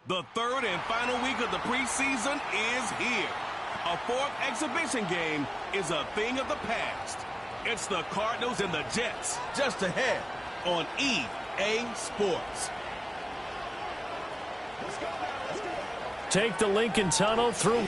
The third and final week of the preseason is here. A fourth exhibition game is a thing of the past. It's the Cardinals and the Jets just ahead on EA Sports. Take the Lincoln Tunnel through.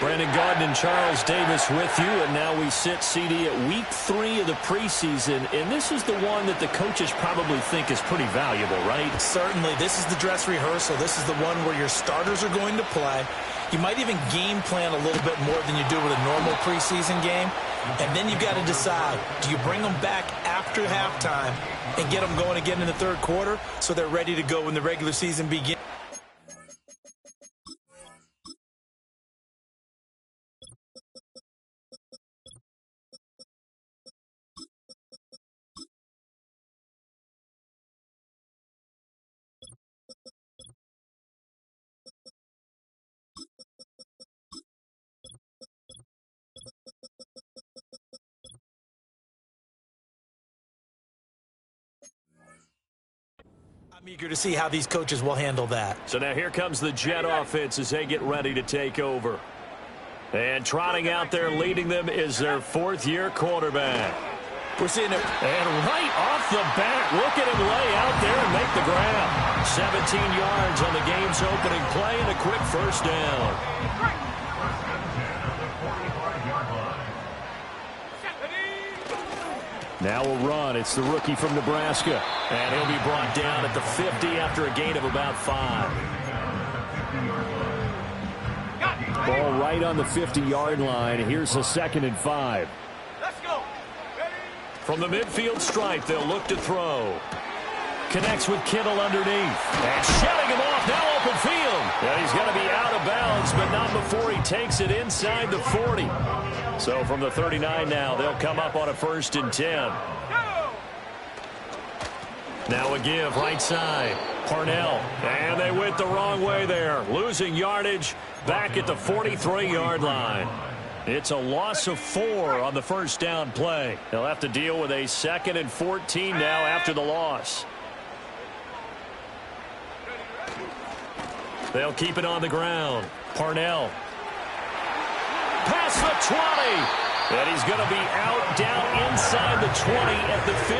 Brandon Gaudin and Charles Davis with you, and now we sit CD at week 3 of the preseason, and this is the one that the coaches probably think is pretty valuable, right? Certainly. This is the dress rehearsal. This is the one where your starters are going to play. You might even game plan a little bit more than you do with a normal preseason game, and then you've got to decide, do you bring them back after halftime and get them going again in the third quarter so they're ready to go when the regular season begins? I'm eager to see how these coaches will handle that. So now here comes the Jet offense as they get ready to take over. And trotting out there leading them is their fourth-year quarterback. We're seeing it. And right off the bat, look at him lay out there and make the grab. 17 yards on the game's opening play and a quick first down. Now a run. It's the rookie from Nebraska. And he'll be brought down at the 50 after a gain of about 5. Ball right on the 50-yard line. Here's a 2nd and 5. Let's go. From the midfield stripe, they'll look to throw. Connects with Kittle underneath. And shutting him off, now open field. And he's going to be out of bounds, but not before he takes it inside the 40. So from the 39 now, they'll come up on a 1st and 10. Now a give, right side. Parnell. And they went the wrong way there. Losing yardage back at the 43-yard line. It's a loss of 4 on the first down play. They'll have to deal with a 2nd and 14 now after the loss. They'll keep it on the ground. Parnell. Past the 20. And he's going to be out down inside the 20 at the 15.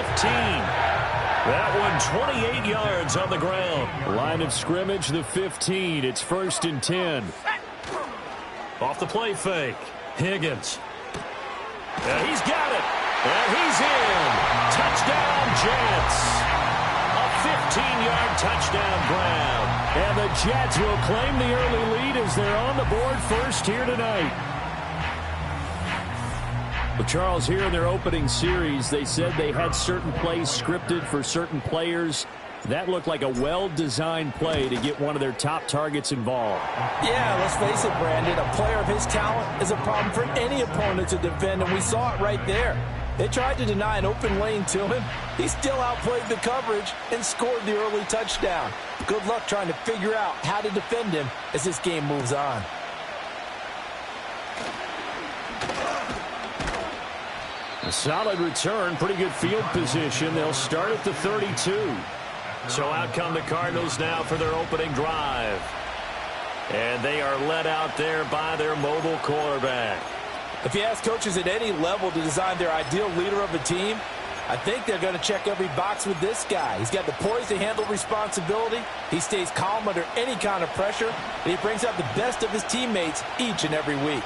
That one 28 yards on the ground. Line of scrimmage, the 15. It's 1st and 10. Off the play fake. Higgins. And he's got it. And he's in. Touchdown, Jets. A 15-yard touchdown grab. And the Jets will claim the early lead as they're on the board first here tonight. Well, Charles, here in their opening series, they said they had certain plays scripted for certain players. That looked like a well-designed play to get one of their top targets involved. Yeah, let's face it, Brandon. A player of his talent is a problem for any opponent to defend, and we saw it right there. They tried to deny an open lane to him. He still outplayed the coverage and scored the early touchdown. Good luck trying to figure out how to defend him as this game moves on. A solid return, pretty good field position. They'll start at the 32. So out come the Cardinals now for their opening drive. And they are led out there by their mobile quarterback. If you ask coaches at any level to design their ideal leader of a team, I think they're going to check every box with this guy. He's got the poise to handle responsibility. He stays calm under any kind of pressure. And he brings out the best of his teammates each and every week.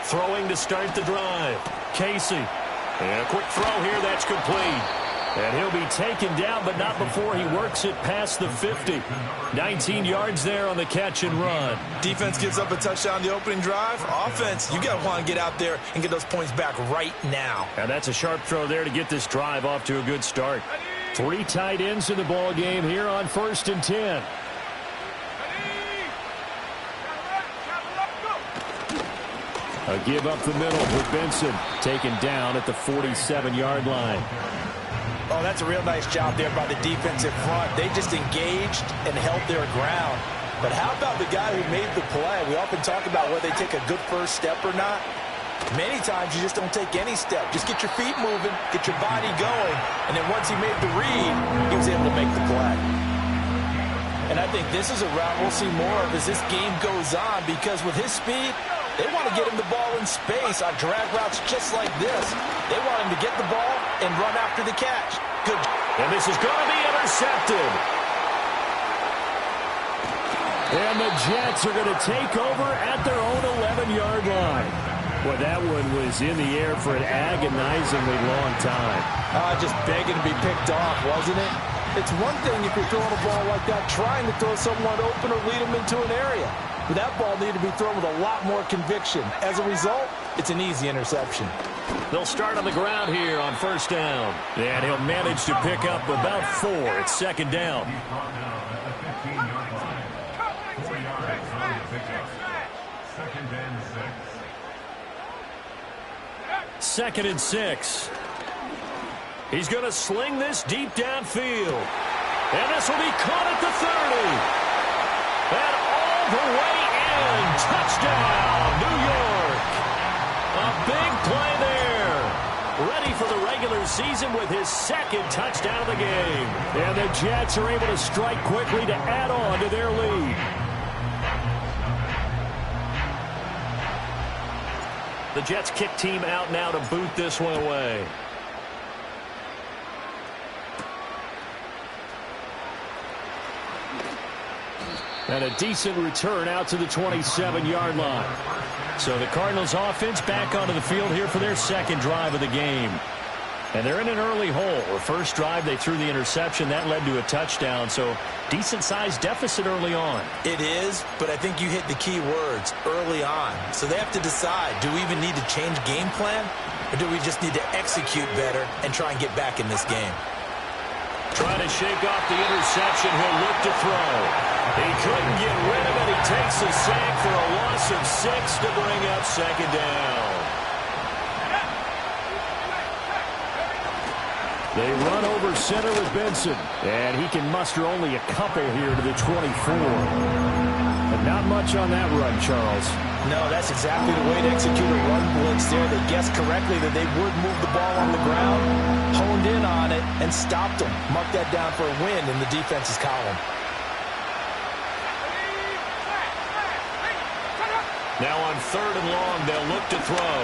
Throwing to start the drive. Casey. And a quick throw here, that's complete. And he'll be taken down, but not before he works it past the 50. 19 yards there on the catch and run. Defense gives up a touchdown the opening drive. Offense, you got to want to get out there and get those points back right now. And that's a sharp throw there to get this drive off to a good start. 3 tight ends in the ball game here on 1st and 10. A give up the middle with Benson, taken down at the 47-yard line. Oh, that's a real nice job there by the defensive front. They just engaged and held their ground. But how about the guy who made the play? We often talk about whether they take a good first step or not. Many times you just don't take any step. Just get your feet moving, get your body going, and then once he made the read, he was able to make the play. And I think this is a route we'll see more of as this game goes on, because with his speed, they want to get him the ball in space on drag routes just like this. They want him to get the ball and run after the catch. Good. And this is going to be intercepted. And the Jets are going to take over at their own 11-yard line. Boy, that one was in the air for an agonizingly long time. Just begging to be picked off, wasn't it? It's one thing if you're throwing a ball like that, trying to throw someone open or lead them into an area. But that ball needed to be thrown with a lot more conviction. As a result, it's an easy interception. They'll start on the ground here on first down. And he'll manage to pick up about 4. It's second down. Second and 6. He's going to sling this deep downfield. And this will be caught at the 30. And all the way in. Touchdown, New York. A big play there. Ready for the regular season with his second touchdown of the game. And the Jets are able to strike quickly to add on to their lead. The Jets kick team out now to boot this one away. And a decent return out to the 27-yard line. So the Cardinals offense back onto the field here for their second drive of the game. And they're in an early hole. The first drive, they threw the interception. That led to a touchdown. So decent-sized deficit early on. It is, but I think you hit the key words, early on. So they have to decide, do we even need to change game plan? Or do we just need to execute better and try and get back in this game? Trying to shake off the interception. He'll look to throw. He couldn't get rid of it. He takes a sack for a loss of 6 to bring up second down. They run over center with Benson. And he can muster only a couple here to the 24. But not much on that run, Charles. No, that's exactly the way to execute a run blitz there. They guessed correctly that they would move the ball on the ground, honed in on it, and stopped them. Mark that down for a win in the defense's column. Now on third and long, they'll look to throw.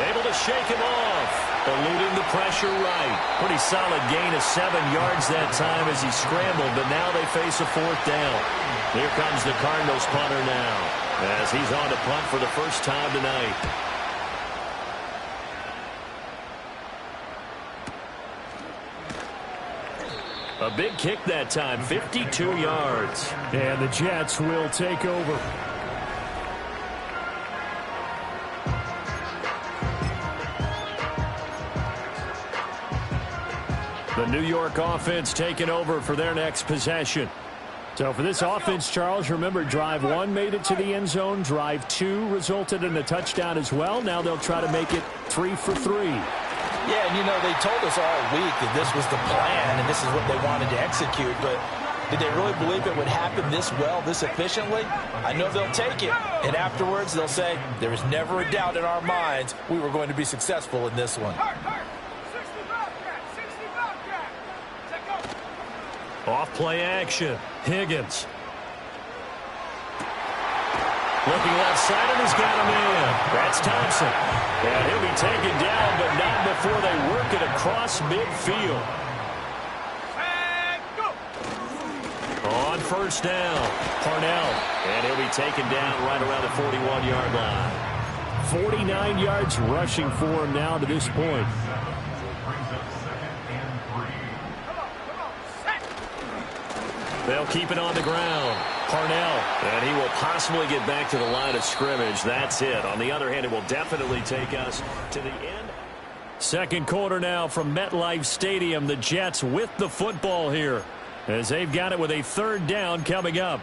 Able to shake him off. Eluding the pressure right. Pretty solid gain of 7 yards that time as he scrambled, but now they face a fourth down. Here comes the Cardinals punter now, as he's on to punt for the first time tonight. A big kick that time, 52 yards. And the Jets will take over. The New York offense taking over for their next possession. So for this offense, Charles, remember, drive 1 made it to the end zone. Drive 2 resulted in a touchdown as well. Now they'll try to make it 3 for 3. Yeah, and you know, they told us all week that this was the plan and this is what they wanted to execute, but did they really believe it would happen this well, this efficiently? I know they'll take it, and afterwards they'll say, there was never a doubt in our minds we were going to be successful in this one. Off play action. Higgins. Looking left side, and he's got him in. That's Thompson. And he'll be taken down, but not before they work it across midfield. On first down, Parnell. And he'll be taken down right around the 41-yard line. 49 yards rushing for him now to this point. They'll keep it on the ground. Parnell. And he will possibly get back to the line of scrimmage. That's it. On the other hand, it will definitely take us to the end. Second quarter now from MetLife Stadium. The Jets with the football here, as they've got it with a third down coming up.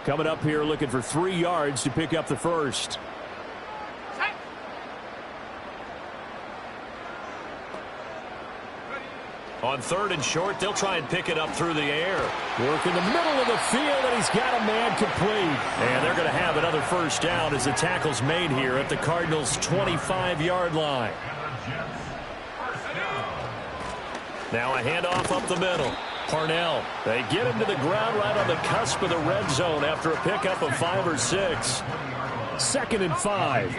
Coming up here looking for 3 yards to pick up the first. On 3rd and short, they'll try and pick it up through the air. Work in the middle of the field, and he's got a man complete. And they're going to have another first down as the tackle's made here at the Cardinals' 25-yard line. Now a handoff up the middle. Parnell, they get him to the ground right on the cusp of the red zone after a pickup of 5 or 6. 2nd and 5.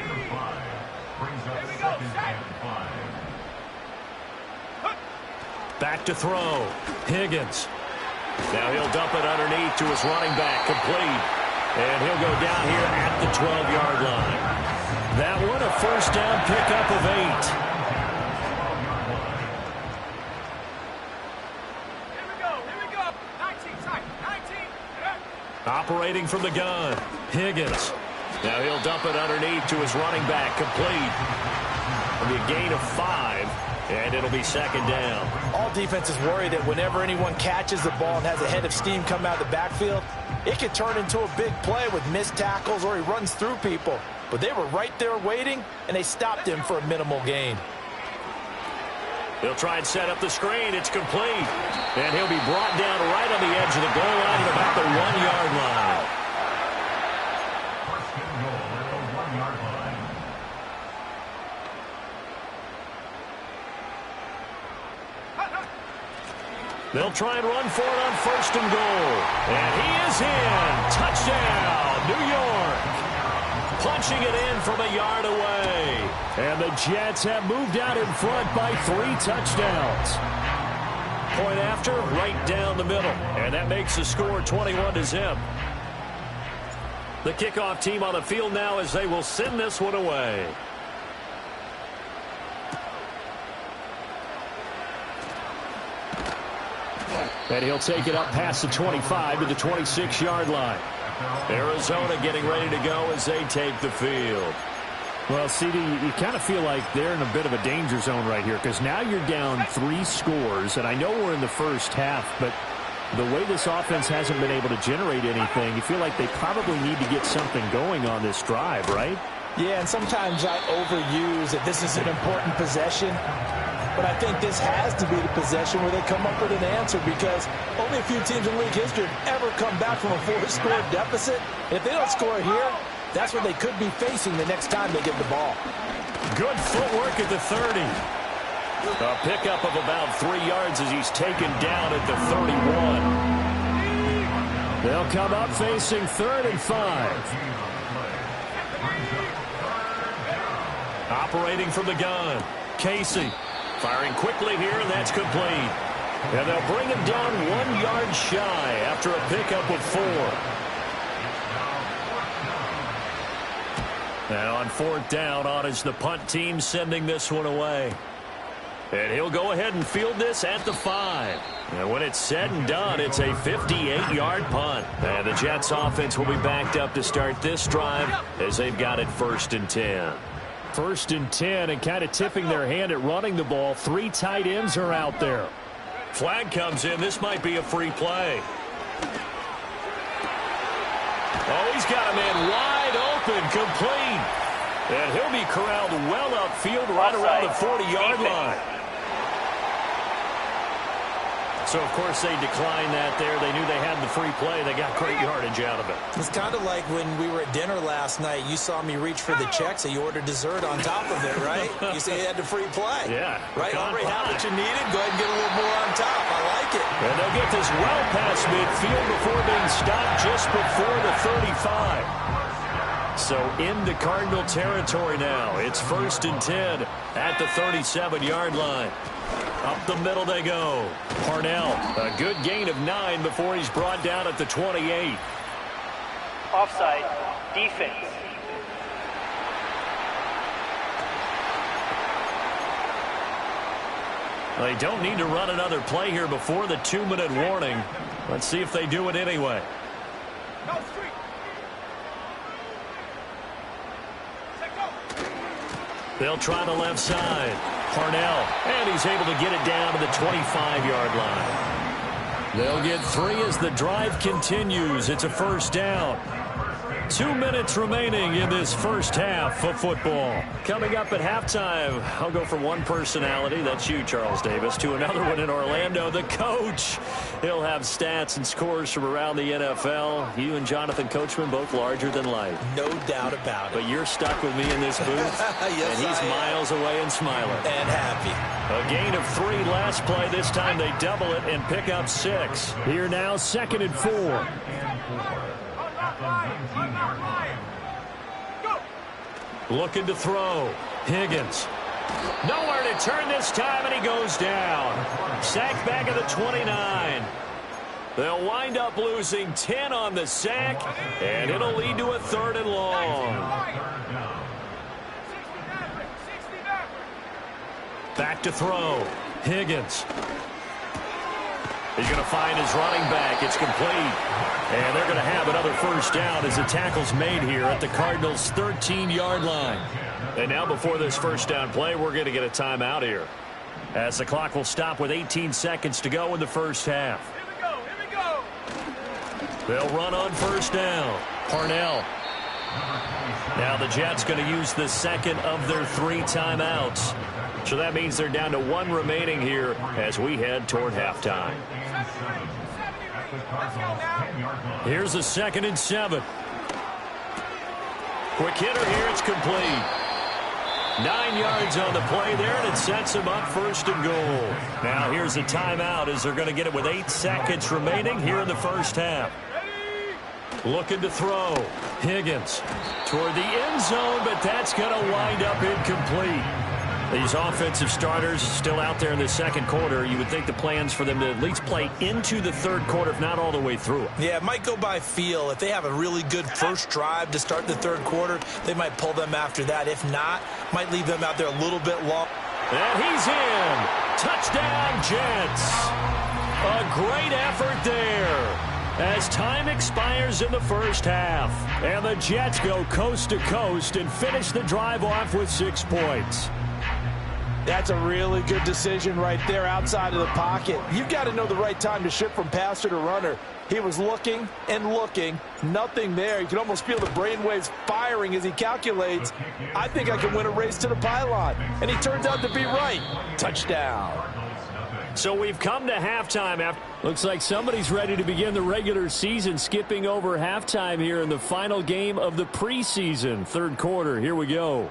Back to throw. Higgins. Now he'll dump it underneath to his running back, complete. And he'll go down here at the 12-yard line. That one, a first down pickup of 8. Operating from the gun, Higgins. Now he'll dump it underneath to his running back, complete. It'll be a gain of 5, and it'll be 2nd down. All defenses worry that whenever anyone catches the ball and has a head of steam come out of the backfield, it could turn into a big play with missed tackles or he runs through people. But they were right there waiting, and they stopped him for a minimal gain. He'll try and set up the screen. It's complete. And he'll be brought down right on the edge of the goal line at about the 1-yard line. They'll try and run for it on 1st and goal. And he is in. Touchdown, New York. Punching it in from a yard away. And the Jets have moved out in front by 3 touchdowns. Point after, right down the middle. And that makes the score 21-0. The kickoff team on the field now as they will send this one away. And he'll take it up past the 25 to the 26-yard line. Arizona getting ready to go as they take the field. Well, CD, you kind of feel like they're in a bit of a danger zone right here because now you're down 3 scores, and I know we're in the first half, but the way this offense hasn't been able to generate anything, you feel like they probably need to get something going on this drive, right? Yeah, and sometimes I overuse that this is an important possession. But I think this has to be the possession where they come up with an answer because only a few teams in league history have ever come back from a 4-score deficit. If they don't score here, that's what they could be facing the next time they get the ball. Good footwork at the 30. A pickup of about 3 yards as he's taken down at the 31. They'll come up facing 3rd and 5. Operating from the gun, Casey. Firing quickly here, and that's complete. And they'll bring him down 1 yard shy after a pickup of 4. Now on 4th down, on is the punt team sending this one away. And he'll go ahead and field this at the 5. And when it's said and done, it's a 58-yard punt. And the Jets offense will be backed up to start this drive as they've got it 1st and 10. 1st and 10, and kind of tipping their hand at running the ball. 3 tight ends are out there. Flag comes in. This might be a free play. Oh, he's got a man wide open, complete. And he'll be corralled well upfield right around the 40-yard line. So, of course, they declined that there. They knew they had the free play. They got great yardage out of it. It's kind of like when we were at dinner last night. You saw me reach for the check, so you ordered dessert on top of it, right? You say you had the free play. Yeah. Right? Already had what you needed. Go ahead and get a little more on top. I like it. And they'll get this well past midfield before being stopped just before the 35. So into Cardinal territory now. It's 1st and 10 at the 37-yard line. Up the middle they go. Parnell, a good gain of 9 before he's brought down at the 28. Offside, defense. They don't need to run another play here before the 2-minute warning. Let's see if they do it anyway. They'll try the left side. Parnell, and he's able to get it down to the 25-yard line. They'll get 3 as the drive continues. It's a 1st down. 2 minutes remaining in this first half of football. Coming up at halftime, I'll go from one personality, that's you, Charles Davis, to another one in Orlando, the coach. He'll have stats and scores from around the NFL. You and Jonathan Coachman both larger than life. No doubt about it. But you're stuck with me in this booth, yes, and he's miles away and smiling. And happy. A gain of 3 last play. This time they double it and pick up 6. Here now, 2nd and 4. Looking to throw. Higgins. Nowhere to turn this time, and he goes down. Sacked back at the 29. They'll wind up losing 10 on the sack, and it'll lead to a 3rd and long. Back to throw. Higgins. He's going to find his running back. It's complete. And they're going to have another first down as the tackle's made here at the Cardinals' 13-yard line. And now before this first down play, we're going to get a timeout here, as the clock will stop with 18 seconds to go in the first half. Here we go. They'll run on first down. Parnell. Now the Jets going to use the second of their 3 timeouts. So that means they're down to 1 remaining here as we head toward halftime. Here's a 2nd and 7. Quick hitter here. It's complete. 9 yards on the play there, and it sets them up 1st and goal. Now here's a timeout as they're going to get it with 8 seconds remaining here in the first half. Looking to throw. Higgins toward the end zone, but that's going to wind up incomplete. These offensive starters still out there in the second quarter. You would think the plan's for them to at least play into the third quarter, if not all the way through it. Yeah, it might go by feel. If they have a really good first drive to start the third quarter, they might pull them after that. If not, might leave them out there a little bit long. And he's in. Touchdown, Jets. A great effort there as time expires in the first half. And the Jets go coast to coast and finish the drive off with 6 points. That's a really good decision right there outside of the pocket. You've got to know the right time to shift from passer to runner. He was looking and looking. Nothing there. You can almost feel the brainwaves firing as he calculates, I think I can win a race to the pylon. And he turns out to be right. Touchdown. So we've come to halftime. Looks like somebody's ready to begin the regular season, skipping over halftime here in the final game of the preseason. Third quarter. Here we go.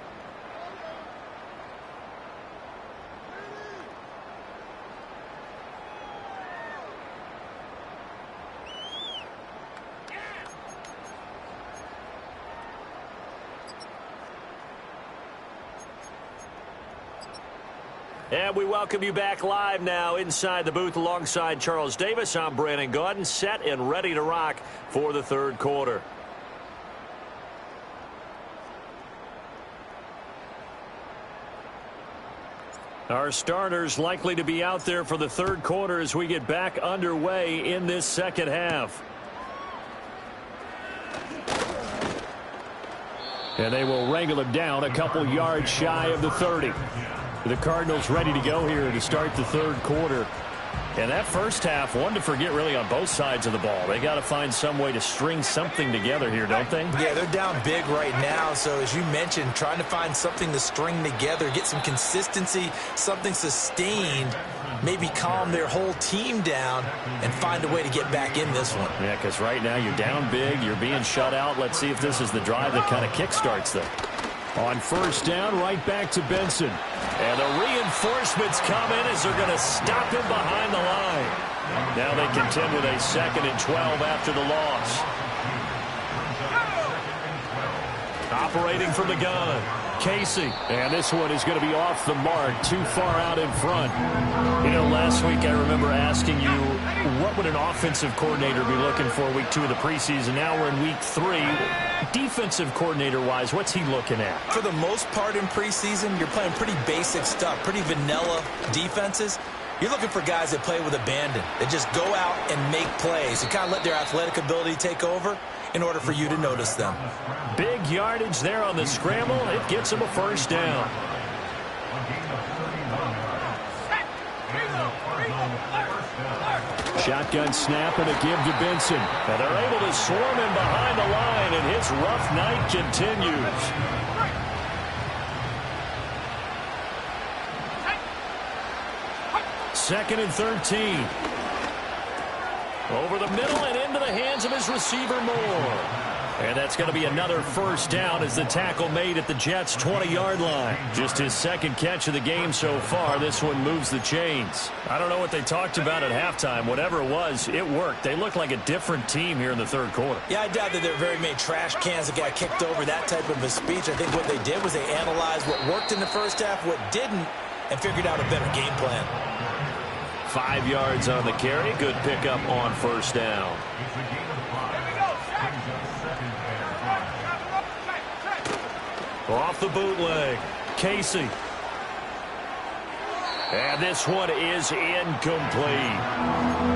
And we welcome you back live now inside the booth alongside Charles Davis. I'm Brandon Gaudin, set and ready to rock for the third quarter. Our starters likely to be out there for the third quarter as we get back underway in this second half. And they will wrangle him down a couple yards shy of the 30. The Cardinals ready to go here to start the third quarter. And that first half, one to forget really on both sides of the ball. They got to find some way to string something together here, don't they? Yeah, they're down big right now. So as you mentioned, trying to find something to string together, get some consistency, something sustained, maybe calm their whole team down and find a way to get back in this one. Yeah, because right now you're down big, you're being shut out. Let's see if this is the drive that kind of kickstarts them. On first down, right back to Benson. And the reinforcements come in as they're going to stop him behind the line. Now they contend with a 2nd and 12 after the loss. Operating from the gun, Casey. And this one is going to be off the mark, too far out in front. You know, last week I remember asking you, what would an offensive coordinator be looking for week 2 of the preseason? Now we're in week 3. Defensive coordinator-wise, what's he looking at? For the most part in preseason, you're playing pretty basic stuff, pretty vanilla defenses. You're looking for guys that play with abandon, that just go out and make plays, and kind of let their athletic ability take over in order for you to notice them. Big yardage there on the scramble. It gets him a first down. Shotgun snap and a give to Benson. And they're able to swarm him behind the line, and his rough night continues. Second and 13. Over the middle and into the hands of his receiver, Moore. And that's going to be another first down as the tackle made at the Jets' 20-yard line. Just his second catch of the game so far. This one moves the chains. I don't know what they talked about at halftime. Whatever it was, it worked. They look like a different team here in the third quarter. Yeah, I doubt that there were very many trash cans that got kicked over, that type of a speech. I think what they did was they analyzed what worked in the first half, what didn't, and figured out a better game plan. 5 yards on the carry. Good pickup on first down. Off the bootleg, Casey. And this one is incomplete.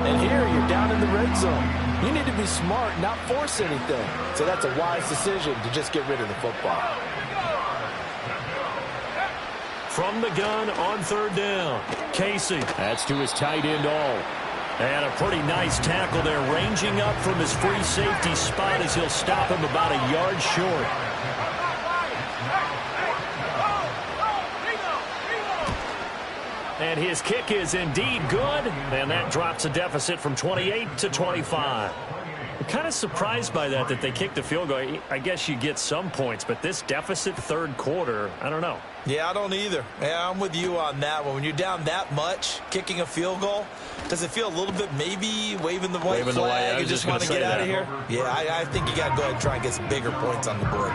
And here you're down in the red zone. You need to be smart, not force anything. So that's a wise decision to just get rid of the football. From the gun on third down, Casey. That's to his tight end all. And a pretty nice tackle there, ranging up from his free safety spot as he'll stop him about a yard short. And his kick is indeed good, and that drops a deficit from 28 to 25. I'm kind of surprised by that they kicked the field goal. I guess you get some points, but this deficit third quarter, I don't know. Yeah, I don't either. Yeah, I'm with you on that one. When you're down that much, kicking a field goal, does it feel a little bit maybe waving the white flag and just want to get out of here? Yeah, I think you got to go ahead and try and get some bigger points on the board.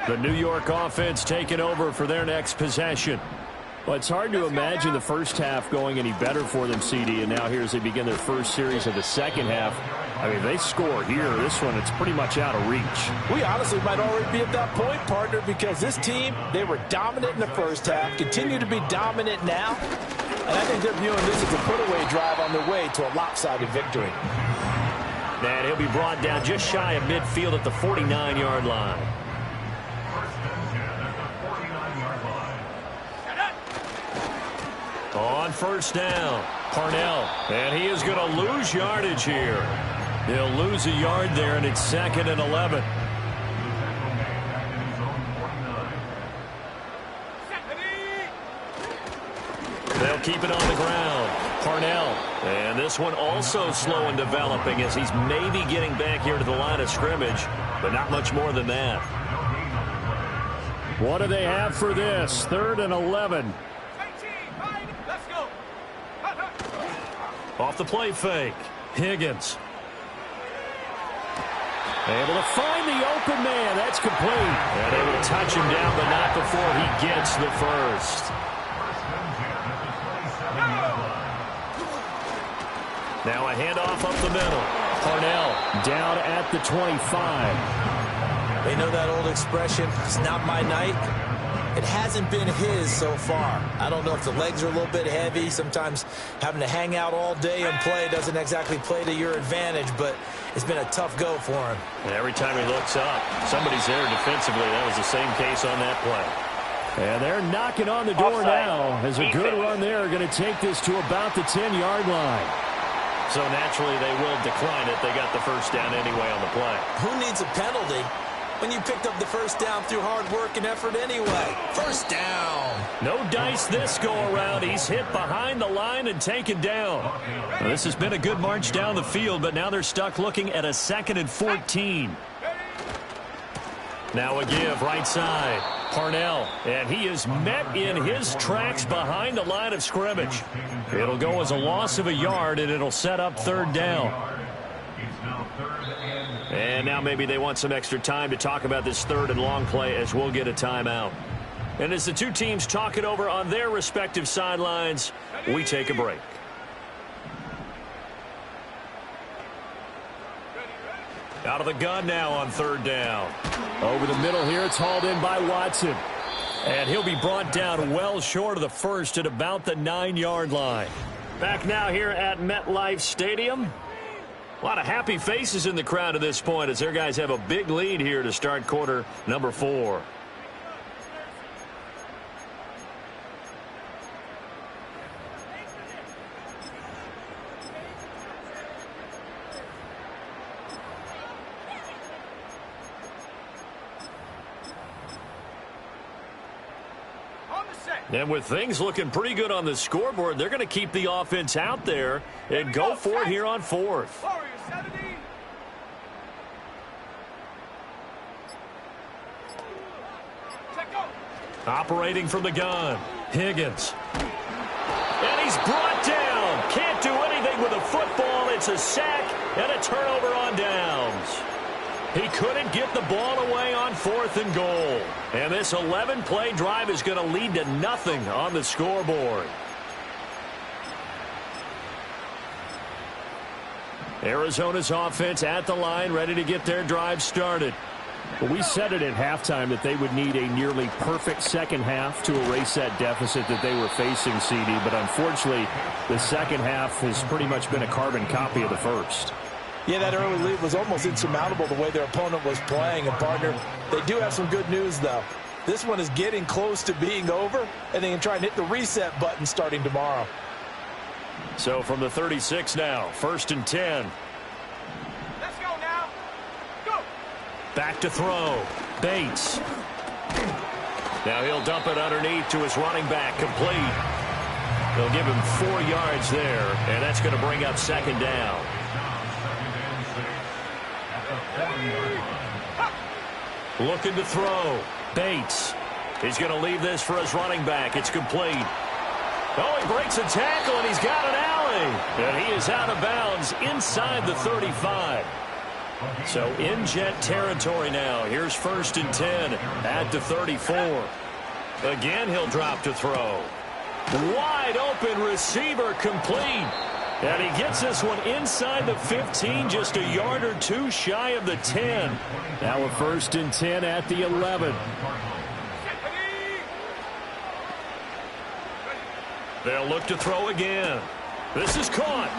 The New York offense taking over for their next possession. Well, it's hard to imagine the first half going any better for them, CD, and now here as they begin their first series of the second half. I mean, they score here. This one, it's pretty much out of reach. We honestly might already be at that point, partner, because this team, they were dominant in the first half, continue to be dominant now, and I think they're viewing this as a put-away drive on their way to a lopsided victory. And he'll be brought down just shy of midfield at the 49-yard line. On first down, Parnell, and he is going to lose yardage here. He'll lose a yard there, and it's 2nd and 11. They'll keep it on the ground. Parnell, and this one also slow in developing as he's maybe getting back here to the line of scrimmage, but not much more than that. What do they have for this? 3rd and 11. Off the play fake, Higgins. Able to find the open man. That's complete. And able to touch him down, but not before he gets the first. Now a handoff up the middle. Parnell Down at the 25. They know that old expression, it's not my night. It hasn't been his so far. I don't know if the legs are a little bit heavy. Sometimes having to hang out all day and play doesn't exactly play to your advantage, but it's been a tough go for him. And every time he looks up, somebody's there defensively. That was the same case on that play. And they're knocking on the door Offside. now as a good run there. Going to take this to about the 10-yard line. So naturally they will decline it. They got the first down anyway on the play. Who needs a penalty when you picked up the first down through hard work and effort anyway? First down. No dice this go-around. He's hit behind the line and taken down. Well, this has been a good march down the field, but now they're stuck looking at a 2nd and 14. Now a give right side. Parnell, and he is met in his tracks behind the line of scrimmage. It'll go as a loss of a yard, and it'll set up 3rd down. And now maybe they want some extra time to talk about this 3rd and long play as we'll get a timeout. And as the two teams talk it over on their respective sidelines, we take a break. Out of the gun now on 3rd down. Over the middle here, it's hauled in by Watson. And he'll be brought down well short of the first at about the 9-yard line. Back now here at MetLife Stadium. A lot of happy faces in the crowd at this point as their guys have a big lead here to start quarter number 4. And with things looking pretty good on the scoreboard, they're going to keep the offense out there and go for it here on 4th. Operating from the gun, Higgins. And he's brought down. Can't do anything with a football. It's a sack and a turnover on downs. He couldn't get the ball away on 4th and goal. And this 11-play drive is going to lead to nothing on the scoreboard. Arizona's offense at the line, ready to get their drive started. Well, we said it at halftime that they would need a nearly perfect second half to erase that deficit that they were facing, CD. But unfortunately, the second half has pretty much been a carbon copy of the first. Yeah, that early lead was almost insurmountable the way their opponent was playing. And, partner, they do have some good news, though. This one is getting close to being over, and they can try and hit the reset button starting tomorrow. So from the 36 now, 1st and 10. Let's go now. Go. Back to throw. Bates. Now he'll dump it underneath to his running back, complete. They'll give him 4 yards there, and that's going to bring up 2nd down. Looking to throw. Bates. He's going to leave this for his running back. It's complete. Oh, he breaks a tackle, and he's got an alley. And he is out of bounds inside the 35. So in Jet territory now. Here's 1st and 10 at the 34. Again, he'll drop to throw. Wide open receiver, complete. And he gets this one inside the 15, just a yard or 2 shy of the 10. Now a 1st and 10 at the 11. They'll look to throw again. This is caught.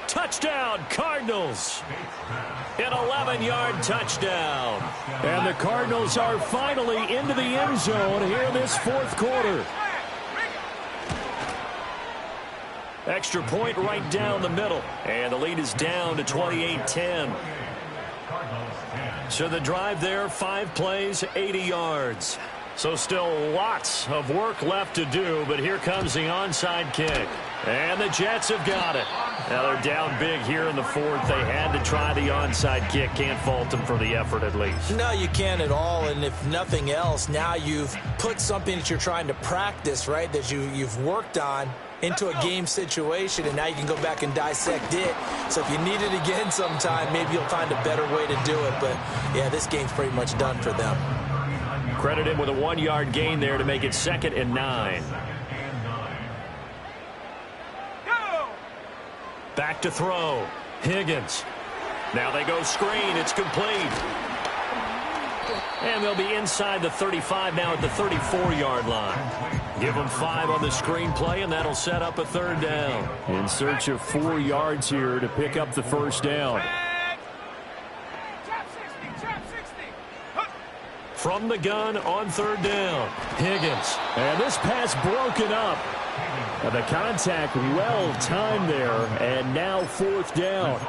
Touchdown, Cardinals. An 11-yard touchdown. And the Cardinals are finally into the end zone here in this 4th quarter. Extra point right down the middle. And the lead is down to 28-10. So the drive there, 5 plays, 80 yards. So still lots of work left to do, but here comes the onside kick. And the Jets have got it. Now they're down big here in the 4th. They had to try the onside kick. Can't fault them for the effort at least. No, you can't at all. And if nothing else, now you've put something that you're trying to practice, right, that you've worked on into a game situation, and now you can go back and dissect it. So if you need it again sometime, maybe you'll find a better way to do it. But, yeah, this game's pretty much done for them. Credit him with a 1-yard gain there to make it 2nd and 9. Back to throw. Higgins. Now they go screen. It's complete. And they'll be inside the 35 now at the 34-yard line. Give them 5 on the screen play, and that'll set up a 3rd down. In search of 4 yards here to pick up the 1st down. From the gun on 3rd down. Higgins. And this pass broken up. And the contact well timed there, and now 4th down.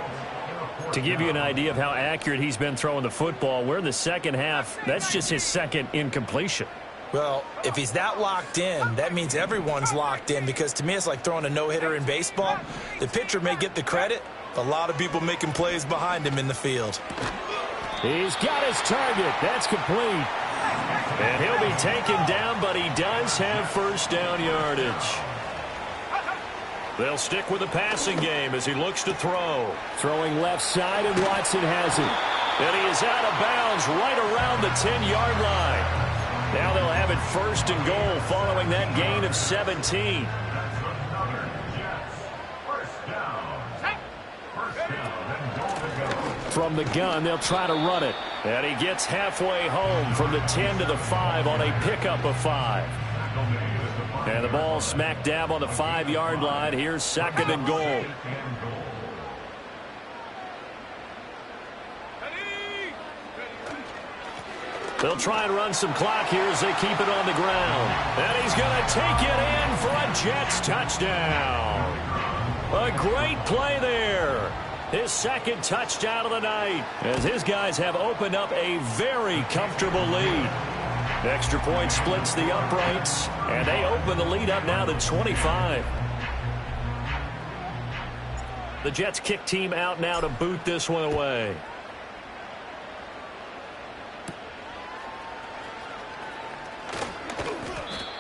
To give you an idea of how accurate he's been throwing the football, we're in the 2nd half. That's just his 2nd incompletion. Well, if he's that locked in, that means everyone's locked in, because to me it's like throwing a no-hitter in baseball. The pitcher may get the credit, a lot of people making plays behind him in the field. He's got his target. That's complete. And he'll be taken down, but he does have 1st down yardage. They'll stick with the passing game as he looks to throw. Throwing left side, and Watson has it. And he is out of bounds right around the 10-yard line. Now they'll have it 1st and goal following that gain of 17. From the gun, they'll try to run it. And he gets halfway home from the 10 to the 5 on a pickup of 5. And the ball smack dab on the 5-yard line. Here's 2nd and goal. They'll try and run some clock here as they keep it on the ground. And he's going to take it in for a Jets touchdown. A great play there. His 2nd touchdown of the night as his guys have opened up a very comfortable lead. Extra point splits the uprights, and they open the lead up now to 25. The Jets kick team out now to boot this one away.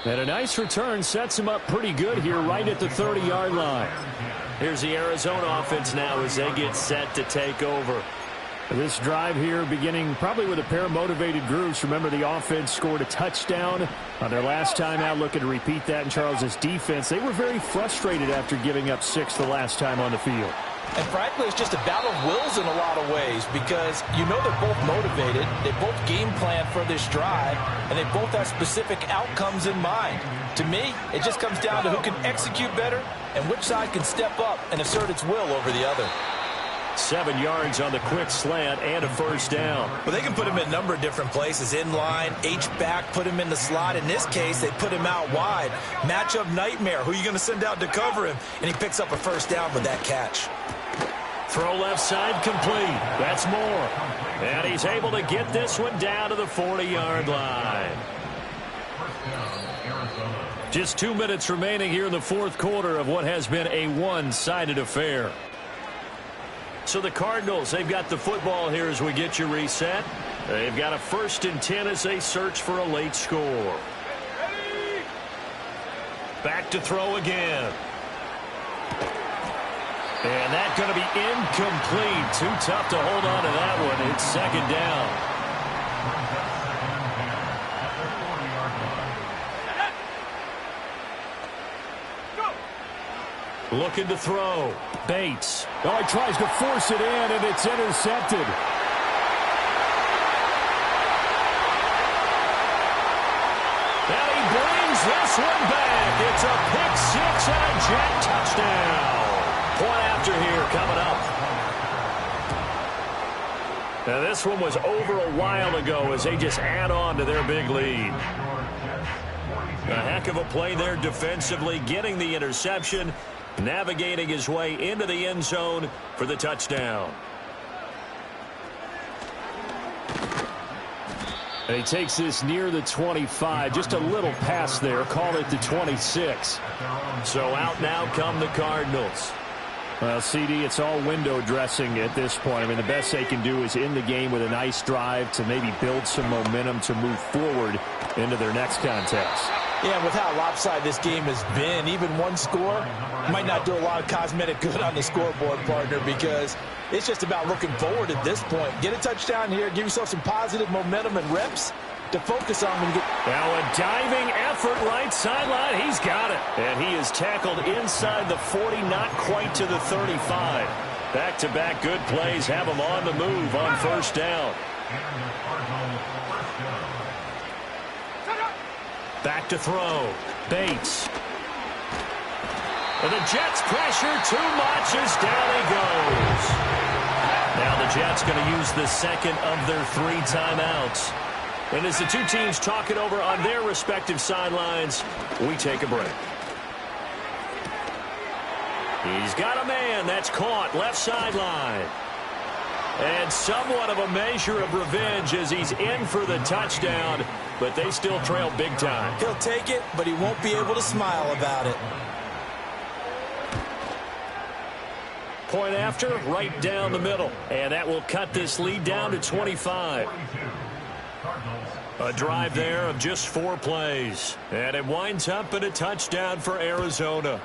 And a nice return sets him up pretty good here right at the 30-yard line. Here's the Arizona offense now as they get set to take over. This drive here beginning probably with a pair of motivated groups. Remember, the offense scored a touchdown on their last time out, looking to repeat that in Charles's defense. They were very frustrated after giving up 6 the last time on the field. And frankly, it's just a battle of wills in a lot of ways because you know they're both motivated, they both game plan for this drive, and they both have specific outcomes in mind. To me, it just comes down to who can execute better and which side can step up and assert its will over the other. 7 yards on the quick slant and a 1st down. Well, they can put him in a number of different places. In line, H-back, put him in the slot. In this case, they put him out wide. Matchup nightmare. Who are you going to send out to cover him? And he picks up a 1st down with that catch. Throw left side complete. That's Moore. And he's able to get this one down to the 40-yard line. Just 2 minutes remaining here in the 4th quarter of what has been a one-sided affair. So the Cardinals, they've got the football here as we get you reset. They've got a 1st and 10 as they search for a late score. Back to throw again. And that's going to be incomplete. Too tough to hold on to that one. It's 2nd down. Looking to throw. Bates. Oh, he tries to force it in, and it's intercepted. And he brings this one back. It's a pick 6 and a Jet touchdown. Point after here coming up. Now this one was over a while ago as they just add on to their big lead. A heck of a play there defensively, getting the interception, navigating his way into the end zone for the touchdown. And he takes this near the 25, just a little pass there, call it the 26. So out now come the Cardinals. Well, CD, it's all window dressing at this point. I mean, the best they can do is end the game with a nice drive to maybe build some momentum to move forward into their next contest. Yeah, with how lopsided this game has been, even one score might not do a lot of cosmetic good on the scoreboard, partner, because it's just about looking forward at this point. Get a touchdown here, give yourself some positive momentum and reps to focus on when you get... Now a diving effort right sideline. He's got it. And he is tackled inside the 40, not quite to the 35. Back-to-back good plays have him on the move on 1st down. Back to throw. Bates. And the Jets pressure too much as down he goes. Now the Jets going to use the 2nd of their 3 timeouts. And as the two teams talk it over on their respective sidelines, we take a break. He's got a man that's caught left sideline. And somewhat of a measure of revenge as he's in for the touchdown, but they still trail big time. He'll take it, but he won't be able to smile about it. Point after, right down the middle. And that will cut this lead down to 25. A drive there of just 4 plays. And it winds up in a touchdown for Arizona.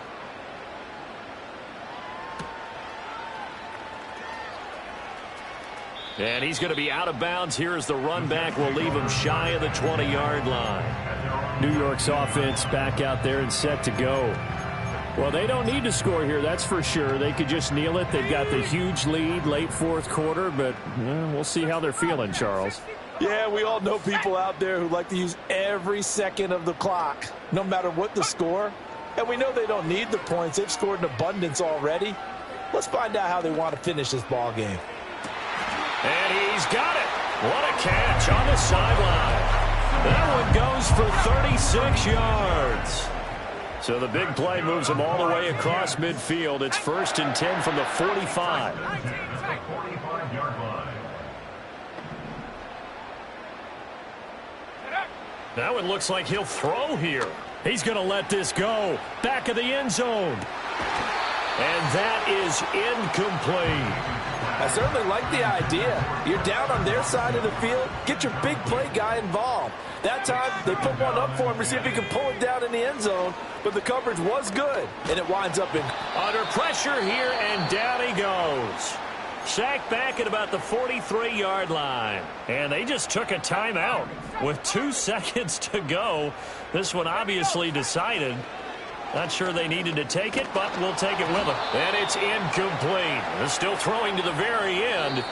And he's going to be out of bounds here as the run back will leave him shy of the 20-yard line. New York's offense back out there and set to go. Well, they don't need to score here, that's for sure. They could just kneel it. They've got the huge lead late 4th quarter, but we'll see how they're feeling, Charles. Yeah, we all know people out there who like to use every second of the clock, no matter what the score. And we know they don't need the points. They've scored in abundance already. Let's find out how they want to finish this ball game. And he's got it. What a catch on the sideline. That one goes for 36 yards. So the big play moves them all the way across midfield. It's 1st and 10 from the 45. Now it looks like he'll throw here. He's going to let this go. Back of the end zone. And that is incomplete. I certainly like the idea. You're down on their side of the field. Get your big play guy involved. That time, they put one up for him to see if he can pull it down in the end zone. But the coverage was good, and it winds up in. Under pressure here, and down he goes. Sacked back at about the 43-yard line. And they just took a timeout with 2 seconds to go. This one obviously decided. Not sure they needed to take it, but we'll take it with them. And it's incomplete. They're still throwing to the very end.